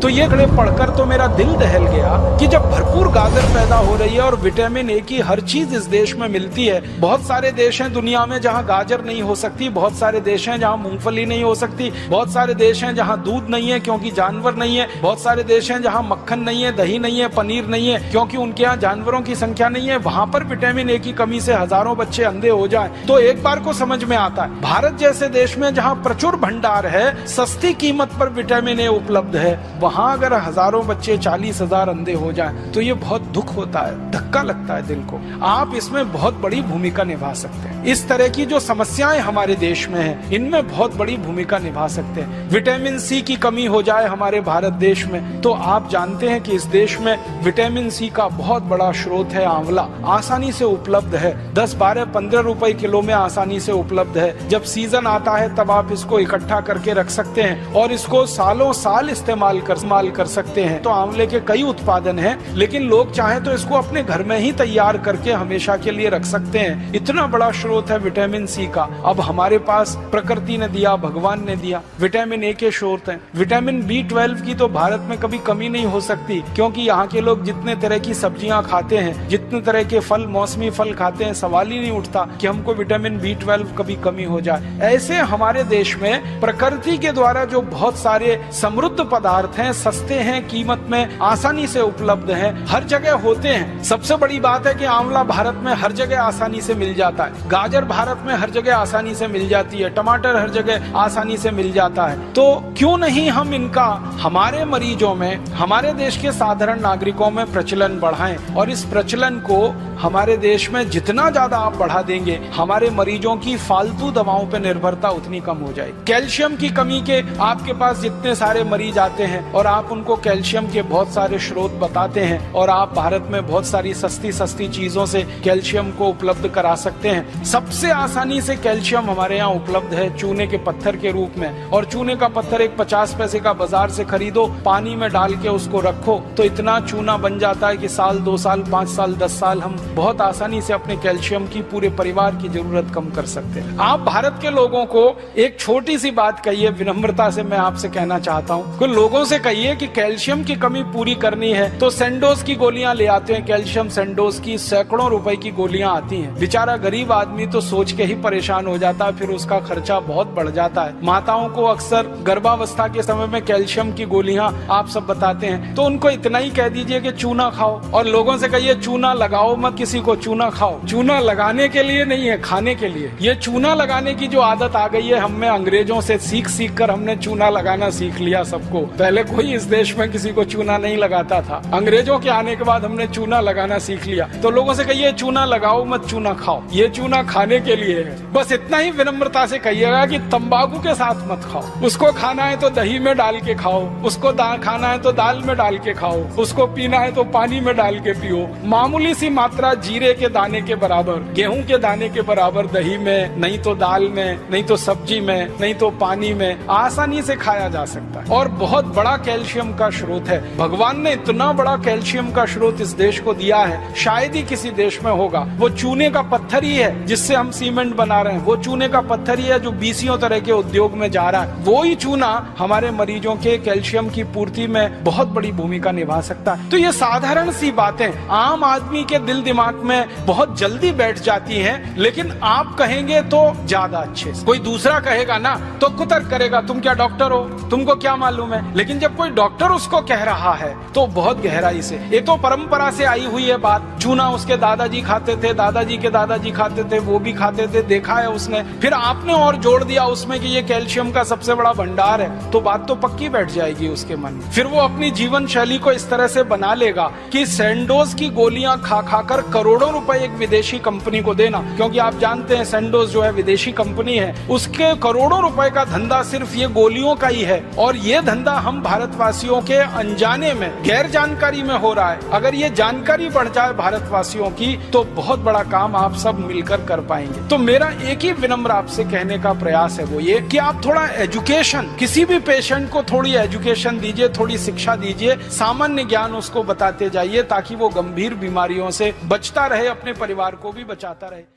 तो ये खड़े पढ़कर तो मेरा दिल दहल गया कि जब भरपूर गाजर पैदा हो रही है और विटामिन ए की हर चीज इस देश में मिलती है। बहुत सारे देश हैं दुनिया में जहां गाजर नहीं हो सकती, बहुत सारे देश हैं जहां मूंगफली नहीं हो सकती, बहुत सारे देश हैं जहां दूध नहीं है क्योंकि जानवर नहीं है, बहुत सारे देश हैं जहां मक्खन नहीं है, दही नहीं है, पनीर नहीं है क्योंकि उनके यहाँ जानवरों की संख्या नहीं है। वहां पर विटामिन ए की कमी से हजारों बच्चे अंधे हो जाएं तो एक बार को समझ में आता है। भारत जैसे देश में जहां प्रचुर भंडार है, सस्ती कीमत पर विटामिन ए उपलब्ध है, वहां अगर हजारों बच्चे 40,000 अंधे हो जाएं तो ये बहुत दुख होता है, धक्का लगता है दिल को। आप इसमें बहुत बड़ी भूमिका निभा सकते हैं। इस तरह की जो समस्याएं हमारे देश में हैं, इनमें बहुत बड़ी भूमिका निभा सकते हैं। विटामिन सी की कमी हो जाए हमारे भारत देश में तो आप जानते हैं कि इस देश में विटामिन सी का बहुत बड़ा स्रोत है आंवला, आसानी से उपलब्ध है, 10, 12, 15 रुपए किलो में आसानी से उपलब्ध है। जब सीजन आता है तब आप इसको इकट्ठा करके रख सकते हैं और इसको सालों साल इस्तेमाल कर सकते हैं। तो आंवले के कई उत्पादन हैं, लेकिन लोग चाहें तो इसको अपने घर में ही तैयार करके हमेशा के लिए रख सकते हैं। इतना बड़ा स्रोत है विटामिन सी का। अब हमारे पास प्रकृति ने दिया, भगवान ने दिया, विटामिन ए के स्रोत हैं। विटामिन B12 की तो भारत में कभी कमी नहीं हो सकती क्योंकि यहाँ के लोग जितने तरह की सब्जियां खाते हैं, जितने तरह के फल, मौसमी फल खाते हैं, सवाल ही नहीं उठता कि हमको विटामिन B12 कभी कमी हो जाए। ऐसे हमारे देश में प्रकृति के द्वारा जो बहुत सारे समृद्ध पदार्थ हैं, सस्ते हैं, कीमत में आसानी से उपलब्ध हैं, हर जगह होते हैं। सबसे बड़ी बात है कि आंवला भारत में हर जगह आसानी से मिल जाता है, गाजर भारत में हर जगह आसानी से मिल जाती है, टमाटर हर जगह आसानी से मिल जाता है। तो क्यों नहीं हम इनका हमारे मरीजों में, हमारे देश के साधारण नागरिकों में प्रचलन बढ़ाएं और इस प्रचलन को हमारे देश में जितना ज्यादा आप बढ़ा देंगे, हमारे मरीजों की फालतू दवाओं पर निर्भरता उतनी कम हो जाएगी। कैल्शियम की कमी के आपके पास जितने सारे मरीज आते हैं और आप उनको कैल्शियम के बहुत सारे स्रोत बताते हैं और आप भारत में बहुत सारी सस्ती चीजों से कैल्शियम को उपलब्ध करा सकते हैं। सबसे आसानी से कैल्शियम हमारे यहाँ उपलब्ध है चूने के पत्थर के रूप में, और चूने का पत्थर एक 50 पैसे का बाजार से खरीदो, पानी में डाल के उसको रखो तो इतना चूना बन जाता है कि साल, 2 साल, 5 साल, 10 साल हम बहुत आसानी से अपने कैल्शियम की पूरे परिवार की जरूरत कम कर सकते हैं। आप भारत के लोगों को एक छोटी सी बात कहिए, विनम्रता से मैं आपसे कहना चाहता हूँ कि लोगों से कहिए कि कैल्शियम की कमी पूरी करनी है तो सेंडोज की गोलियां ले आते हैं। कैल्शियम सेंडोज की सैकड़ों रुपए की गोलियां आती हैं। बेचारा गरीब आदमी तो सोच के ही परेशान हो जाता है, फिर उसका खर्चा बहुत बढ़ जाता है। माताओं को अक्सर गर्भावस्था के समय में कैल्शियम की गोलियां आप सब बताते हैं, तो उनको इतना ही कह दीजिए कि चूना खाओ, और लोगों से कहिए चूना लगाओ मत, किसी को चूना खाओ। चूना लगाने के लिए नहीं है, खाने के लिए। ये चूना लगाने की जो आदत आ गई है हमें अंग्रेजों से सीख कर हमने चूना लगाना सीख लिया सबको। पहले कोई इस देश में किसी को चूना नहीं लगाता था, अंग्रेजों के आने के बाद हमने चूना लगाना सीख लिया। तो लोगों से कहिए चूना लगाओ मत, चूना खाओ। ये चूना खाने के लिए है। बस इतना ही विनम्रता से कहिएगा कि तंबाकू के साथ मत खाओ। उसको खाना है तो दही में डाल के खाओ, उसको खाना है तो दाल में डाल के खाओ, उसको पीना है तो पानी में डाल के पियो। मामूली सी मात्रा जीरे के दाने के बराबर, गेहूं के दाने के बराबर दही में, नहीं तो दाल में, नहीं तो सब्जी में, नहीं तो पानी में आसानी से खाया जा सकता है और बहुत बड़ा कैल्शियम का स्रोत है। भगवान ने इतना बड़ा कैल्शियम का स्रोत इस देश को दिया है, शायद ही किसी देश में होगा। वो चूने का पत्थर ही है जिससे हम सीमेंट बना रहे हैं, वो चूने का पत्थर ही है जो 20 तरह के उद्योग में जा रहा है। वो ही चूना हमारे मरीजों के कैल्शियम की पूर्ति में बहुत बड़ी भूमिका निभा सकता है। तो ये साधारण सी बातें आम आदमी के दिल दिमाग में बहुत जल्दी बैठ जाती हैं, लेकिन आप कहेंगे तो ज्यादा अच्छे से। कोई दूसरा कहेगा ना तो कुतर्क करेगा, तुम क्या डॉक्टर हो, तुमको क्या मालूम है। लेकिन जब कोई डॉक्टर उसको कह रहा है तो बहुत गहराई से, ये तो परंपरा से आई हुई है बात। चूना उसके दादाजी खाते थे, दादाजी के दादाजी खाते थे, वो भी खाते थे, देखा है उसने। फिर आपने और जोड़ दिया उसमें कि ये कैल्शियम का सबसे बड़ा भंडार है, तो बात तो पक्की बैठ जाएगी उसके मन में। फिर वो अपनी जीवन शैली को इस तरह से बना लेगा कि सेंडोज की गोलियां खा खाकर करोड़ों रुपए एक विदेशी कंपनी को देना, क्योंकि आप जानते हैं सेंडोज जो है विदेशी कंपनी है, उसके करोड़ों रुपए का धंधा सिर्फ ये गोलियों का ही है। और ये धंधा हम भारतवासियों के अनजाने में, गैर जानकारी में हो रहा है। अगर ये जानकारी बढ़ जाए भारतवासियों की तो बहुत बड़ा काम आप सब मिलकर कर पाएंगे। तो मेरा एक ही विनम्र आपसे कहने का प्रयास है वो ये कि आप थोड़ा एजुकेशन, किसी भी पेशेंट को थोड़ी एजुकेशन दीजिए, थोड़ी शिक्षा दीजिए, सामान्य ज्ञान उसको बताते जाइए ताकि वो गंभीर बीमारियों से बचता रहे, अपने परिवार को भी बचाता रहे।